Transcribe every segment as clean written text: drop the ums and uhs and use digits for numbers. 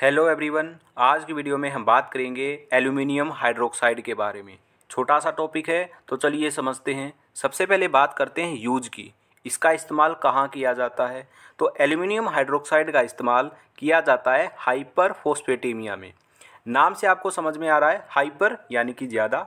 Hello everyone. आज की video में हम बात करेंगे एल्यूमिनियम हाइड्रोक्साइड के बारे में। छोटा सा टॉपिक है तो चलिए समझते हैं। सबसे पहले बात करते हैं यूज की। इसका इस्तेमाल कहाँ किया जाता है? तो एल्यूमिनियम हाइड्रोक्साइड का इस्तेमाल किया जाता है हाइपर फोस्फेटेमिया में। नाम से आपको समझ में आ रहा है, हाइपर यानी कि ज़्यादा,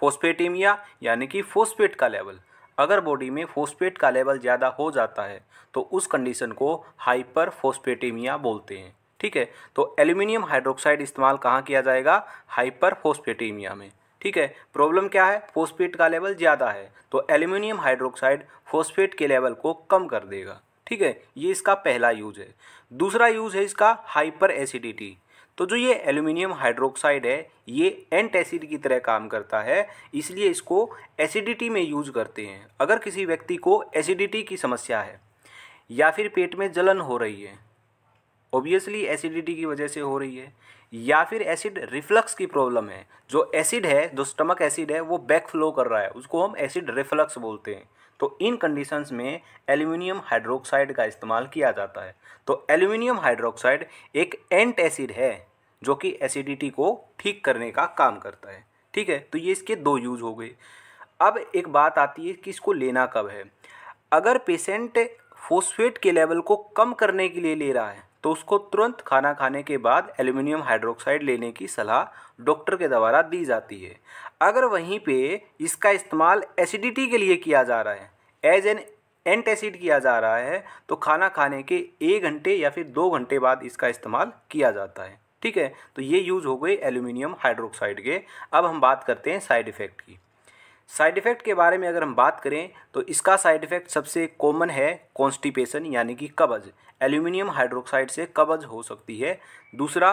फोस्फेटेमिया यानी कि फोस्फेट का लेवल। अगर बॉडी में फोस्फेट का लेवल ज़्यादा हो जाता है तो उस कंडीशन को हाइपर फोस्फेटेमिया बोलते हैं। ठीक है, तो एल्यूमिनियम हाइड्रोक्साइड इस्तेमाल कहाँ किया जाएगा? हाइपर फोस्फेटेमिया में। ठीक है, प्रॉब्लम क्या है? फोस्फेट का लेवल ज़्यादा है तो एल्यूमिनियम हाइड्रोक्साइड फोस्फेट के लेवल को कम कर देगा। ठीक है, ये इसका पहला यूज है। दूसरा यूज है इसका हाइपर एसिडिटी। तो जो ये एल्यूमिनियम हाइड्रोक्साइड है ये एंटासिड की तरह काम करता है, इसलिए इसको एसिडिटी में यूज करते हैं। अगर किसी व्यक्ति को एसिडिटी की समस्या है या फिर पेट में जलन हो रही है, ऑब्वियसली एसिडिटी की वजह से हो रही है, या फिर एसिड रिफ्लक्स की प्रॉब्लम है, जो एसिड है, जो स्टमक एसिड है वो बैक फ्लो कर रहा है, उसको हम एसिड रिफ्लक्स बोलते हैं। तो इन कंडीशंस में एल्यूमिनियम हाइड्रोक्साइड का इस्तेमाल किया जाता है। तो एल्यूमिनियम हाइड्रोक्साइड एक एंट एसिड है जो कि एसिडिटी को ठीक करने का काम करता है। ठीक है, तो ये इसके दो यूज हो गए। अब एक बात आती है कि इसको लेना कब है। अगर पेशेंट फोस्फेट के लेवल को कम करने के लिए ले रहा है तो उसको तुरंत खाना खाने के बाद एल्यूमिनियम हाइड्रोक्साइड लेने की सलाह डॉक्टर के द्वारा दी जाती है। अगर वहीं पे इसका इस्तेमाल एसिडिटी के लिए किया जा रहा है, एज एन एंटासिड किया जा रहा है, तो खाना खाने के 1 घंटे या फिर 2 घंटे बाद इसका इस्तेमाल किया जाता है। ठीक है, तो ये यूज़ हो गए एल्यूमिनियम हाइड्रोक्साइड के। अब हम बात करते हैं साइड इफ़ेक्ट की। साइड इफ़ेक्ट के बारे में अगर हम बात करें तो इसका साइड इफ़ेक्ट सबसे कॉमन है कॉन्स्टिपेशन यानी कि कब्ज। एल्यूमिनियम हाइड्रोक्साइड से कब्ज हो सकती है। दूसरा,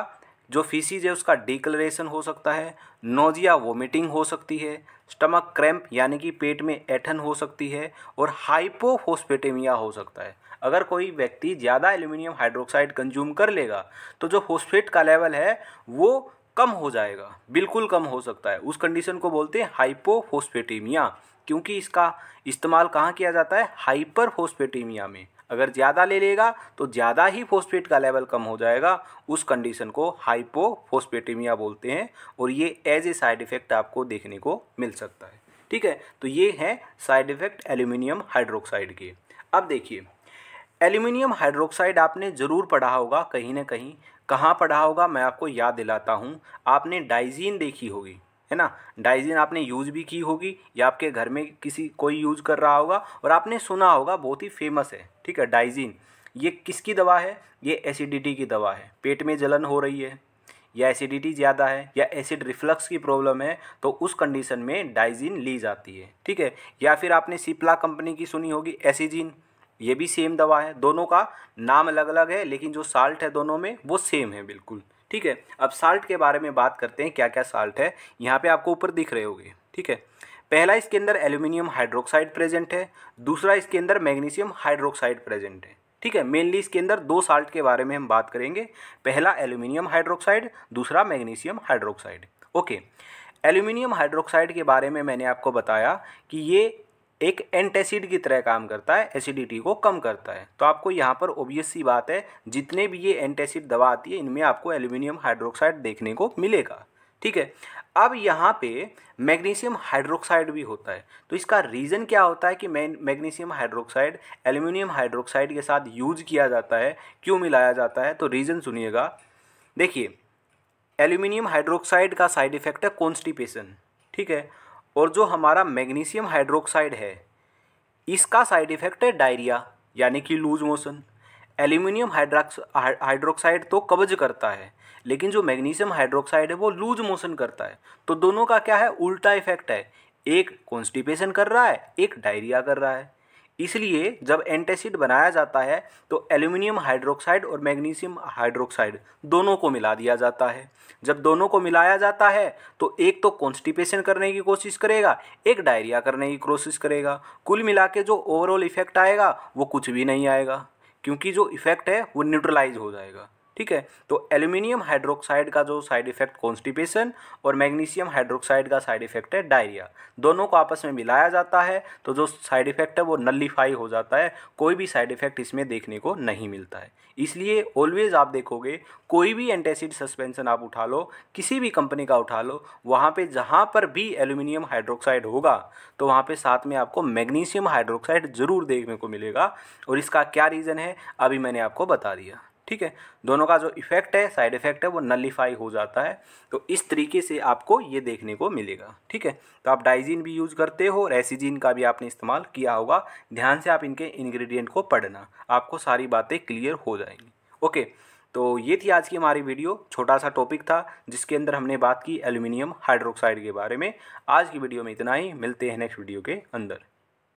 जो फीसिज है उसका डिकलरेशन हो सकता है। नोजिया वोमिटिंग हो सकती है। स्टमक क्रैम्प यानी कि पेट में ऐंठन हो सकती है। और हाइपोफोस्फेटेमिया हो सकता है। अगर कोई व्यक्ति ज़्यादा एल्यूमिनियम हाइड्रोक्साइड कंज्यूम कर लेगा तो जो फोस्फेट का लेवल है वो कम हो जाएगा, बिल्कुल कम हो सकता है। उस कंडीशन को बोलते हैं हाइपोफोस्फेटेमिया, क्योंकि इसका इस्तेमाल कहाँ किया जाता है? हाइपर फोस्फेटेमिया में। अगर ज़्यादा ले लेगा तो ज़्यादा ही फोस्फेट का लेवल कम हो जाएगा, उस कंडीशन को हाइपोफोस्फेटेमिया बोलते हैं। और ये एज ए साइड इफ़ेक्ट आपको देखने को मिल सकता है। ठीक है, तो ये है साइड इफ़ेक्ट एल्यूमिनियम हाइड्रोक्साइड के। अब देखिए, एल्यूमिनियम हाइड्रोक्साइड आपने ज़रूर पढ़ा होगा कहीं ना कहीं। कहाँ पढ़ा होगा मैं आपको याद दिलाता हूँ। आपने डाइजीन देखी होगी, है ना? डाइजीन आपने यूज़ भी की होगी या आपके घर में किसी कोई यूज़ कर रहा होगा और आपने सुना होगा, बहुत ही फेमस है। ठीक है, डाइजीन ये किसकी दवा है? ये एसिडिटी की दवा है। पेट में जलन हो रही है या एसिडिटी ज़्यादा है या एसिड रिफ्लक्स की प्रॉब्लम है तो उस कंडीशन में डाइजीन ली जाती है। ठीक है, या फिर आपने सिप्ला कंपनी की सुनी होगी एसिजीन, ये भी सेम दवा है। दोनों का नाम अलग अलग है लेकिन जो साल्ट है दोनों में वो सेम है बिल्कुल। ठीक है, अब साल्ट के बारे में बात करते हैं, क्या क्या साल्ट है। यहाँ पे आपको ऊपर दिख रहे होंगे। ठीक है, पहला इसके अंदर एल्यूमिनियम हाइड्रोक्साइड प्रेजेंट है। दूसरा इसके अंदर मैग्नीशियम हाइड्रोक्साइड प्रेजेंट है। ठीक है, मेनली इसके अंदर दो साल्ट के बारे में हम बात करेंगे। पहला एल्यूमिनियम हाइड्रोक्साइड, दूसरा magnesium hydroxide. Okay, aluminium hydroxide के बारे में मैंने आपको बताया कि ये एक एंटासिड की तरह काम करता है, एसिडिटी को कम करता है। तो आपको यहाँ पर ऑब्वियस सी बात है, जितने भी ये एंटासिड दवा आती है इनमें आपको एल्यूमिनियम हाइड्रोक्साइड देखने को मिलेगा। ठीक है, अब यहाँ पे मैग्नीशियम हाइड्रोक्साइड भी होता है। तो इसका रीज़न क्या होता है कि मैग्नीशियम हाइड्रोक्साइड एल्यूमिनियम हाइड्रोक्साइड के साथ यूज किया जाता है, क्यों मिलाया जाता है? तो रीज़न सुनिएगा। देखिए, एल्यूमिनियम हाइड्रोक्साइड का साइड इफ़ेक्ट है कॉन्स्टिपेशन। ठीक है, और जो हमारा मैग्नीशियम हाइड्रोक्साइड है इसका साइड इफ़ेक्ट है डायरिया यानी कि लूज मोशन। एल्यूमिनियम हाइड्रोक्साइड तो कब्ज करता है लेकिन जो मैग्नीशियम हाइड्रोक्साइड है वो लूज मोशन करता है। तो दोनों का क्या है? उल्टा इफेक्ट है। एक कॉन्स्टिपेशन कर रहा है, एक डायरिया कर रहा है। इसलिए जब एंटासिड बनाया जाता है तो एल्यूमिनियम हाइड्रोक्साइड और मैग्नीशियम हाइड्रोक्साइड दोनों को मिला दिया जाता है। जब दोनों को मिलाया जाता है तो एक तो कॉन्स्टिपेशन करने की कोशिश करेगा, एक डायरिया करने की कोशिश करेगा। कुल मिला के जो ओवरऑल इफेक्ट आएगा वो कुछ भी नहीं आएगा, क्योंकि जो इफेक्ट है वो न्यूट्रलाइज हो जाएगा। ठीक है। तो एल्यूमिनियम हाइड्रोक्साइड का जो साइड इफेक्ट कॉन्स्टिपेशन और मैग्नीशियम हाइड्रोक्साइड का साइड इफेक्ट है डायरिया, दोनों को आपस में मिलाया जाता है तो जो साइड इफेक्ट है वो नलिफाई हो जाता है, कोई भी साइड इफेक्ट इसमें देखने को नहीं मिलता है। इसलिए ऑलवेज आप देखोगे कोई भी एंटासिड सस्पेंशन आप उठा लो, किसी भी कंपनी का उठा लो, वहाँ पे जहाँ पर भी एल्यूमिनियम हाइड्रोक्साइड होगा तो वहाँ पे साथ में आपको मैग्नीशियम हाइड्रोक्साइड ज़रूर देखने को मिलेगा। और इसका क्या रीज़न है अभी मैंने आपको बता दिया, ठीक है। दोनों का जो इफेक्ट है, साइड इफेक्ट है, वो नलिफाई हो जाता है। तो इस तरीके से आपको ये देखने को मिलेगा, ठीक है। तो आप डाइजीन भी यूज़ करते हो और एसीजीन का भी आपने इस्तेमाल किया होगा, ध्यान से आप इनके इंग्रेडिएंट को पढ़ना, आपको सारी बातें क्लियर हो जाएंगी। ओके, तो ये थी आज की हमारी वीडियो, छोटा सा टॉपिक था जिसके अंदर हमने बात की एल्यूमिनियम हाइड्रोक्साइड के बारे में। आज की वीडियो में इतना ही, मिलते हैं नेक्स्ट वीडियो के अंदर।